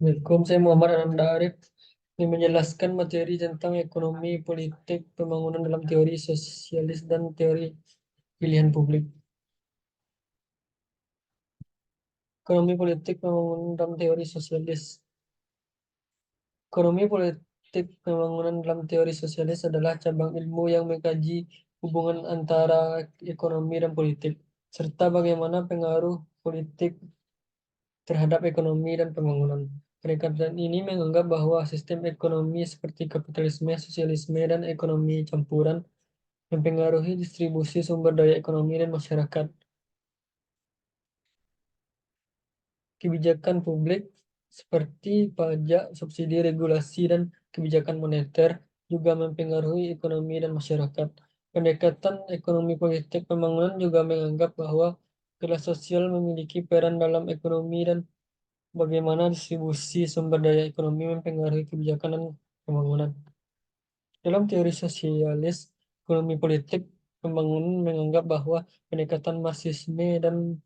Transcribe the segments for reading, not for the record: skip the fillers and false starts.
Assalamualaikum, saya Muhammad Ananda Arif yang menjelaskan materi tentang ekonomi politik pembangunan dalam teori sosialis dan teori pilihan publik. Ekonomi politik pembangunan dalam teori sosialis. Ekonomi politik pembangunan dalam teori sosialis adalah cabang ilmu yang mengkaji hubungan antara ekonomi dan politik, serta bagaimana pengaruh politik terhadap ekonomi dan pembangunan. Pendekatan ini menganggap bahwa sistem ekonomi seperti kapitalisme, sosialisme, dan ekonomi campuran mempengaruhi distribusi sumber daya ekonomi dan masyarakat. Kebijakan publik seperti pajak, subsidi, regulasi, dan kebijakan moneter juga mempengaruhi ekonomi dan masyarakat. Pendekatan ekonomi politik pembangunan juga menganggap bahwa kelas sosial memiliki peran dalam ekonomi dan bagaimana distribusi sumber daya ekonomi mempengaruhi kebijakan dan pembangunan. Dalam teori sosialis, ekonomi politik pembangunan menganggap bahwa pendekatan Marxisme dan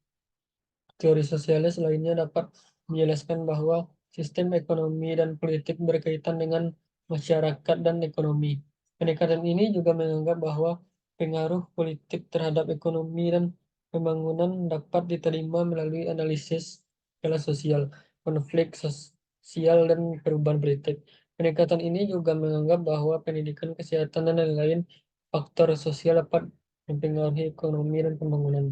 teori sosialis lainnya dapat menjelaskan bahwa sistem ekonomi dan politik berkaitan dengan masyarakat dan ekonomi. Pendekatan ini juga menganggap bahwa pengaruh politik terhadap ekonomi dan pembangunan dapat diterima melalui analisis skala sosial, konflik sosial, dan perubahan politik. Pendekatan ini juga menganggap bahwa pendidikan, kesehatan, dan lain-lain faktor sosial dapat mempengaruhi ekonomi dan pembangunan.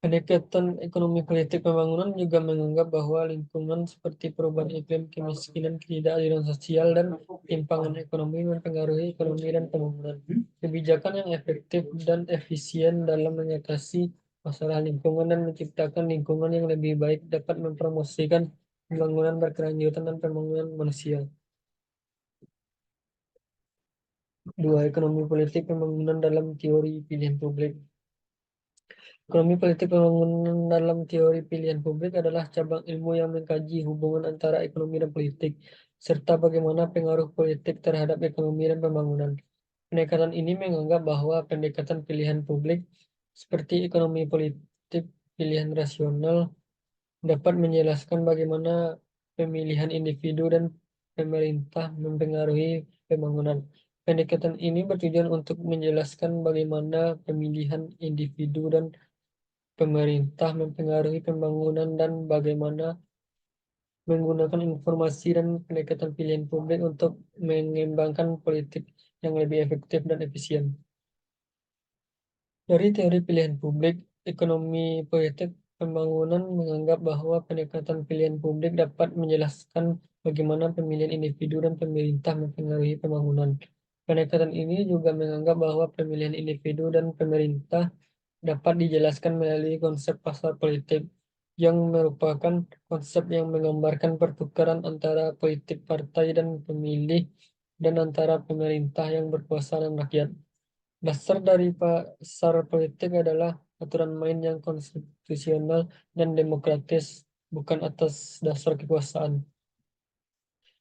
Pendekatan ekonomi politik pembangunan juga menganggap bahwa lingkungan seperti perubahan iklim, kemiskinan, ketidakadilan sosial, dan ketimpangan ekonomi mempengaruhi ekonomi dan pembangunan. Kebijakan yang efektif dan efisien dalam mengatasi masalah lingkungan dan menciptakan lingkungan yang lebih baik dapat mempromosikan pembangunan berkelanjutan dan pembangunan manusia. Dua, ekonomi politik pembangunan dalam teori pilihan publik. Ekonomi politik pembangunan dalam teori pilihan publik adalah cabang ilmu yang mengkaji hubungan antara ekonomi dan politik, serta bagaimana pengaruh politik terhadap ekonomi dan pembangunan. Pendekatan ini menganggap bahwa pendekatan pilihan publik, seperti ekonomi politik pilihan rasional, dapat menjelaskan bagaimana pemilihan individu dan pemerintah mempengaruhi pembangunan. Pendekatan ini bertujuan untuk menjelaskan bagaimana pemilihan individu dan pemerintah mempengaruhi pembangunan dan bagaimana menggunakan informasi dan pendekatan pilihan publik untuk mengembangkan politik yang lebih efektif dan efisien. Dari teori pilihan publik, ekonomi politik pembangunan menganggap bahwa pendekatan pilihan publik dapat menjelaskan bagaimana pemilihan individu dan pemerintah mempengaruhi pembangunan. Pendekatan ini juga menganggap bahwa pemilihan individu dan pemerintah dapat dijelaskan melalui konsep pasar politik, yang merupakan konsep yang menggambarkan pertukaran antara politik partai dan pemilih dan antara pemerintah yang berkuasa dan rakyat. Dasar dari pasar politik adalah aturan main yang konstitusional dan demokratis, bukan atas dasar kekuasaan.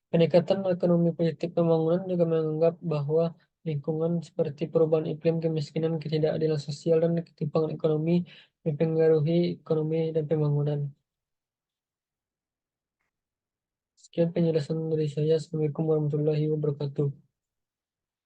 Pendekatan ekonomi politik pembangunan juga menganggap bahwa lingkungan seperti perubahan iklim, kemiskinan, ketidakadilan sosial, dan ketimpangan ekonomi mempengaruhi ekonomi dan pembangunan. Sekian penjelasan dari saya. Assalamualaikum warahmatullahi wabarakatuh.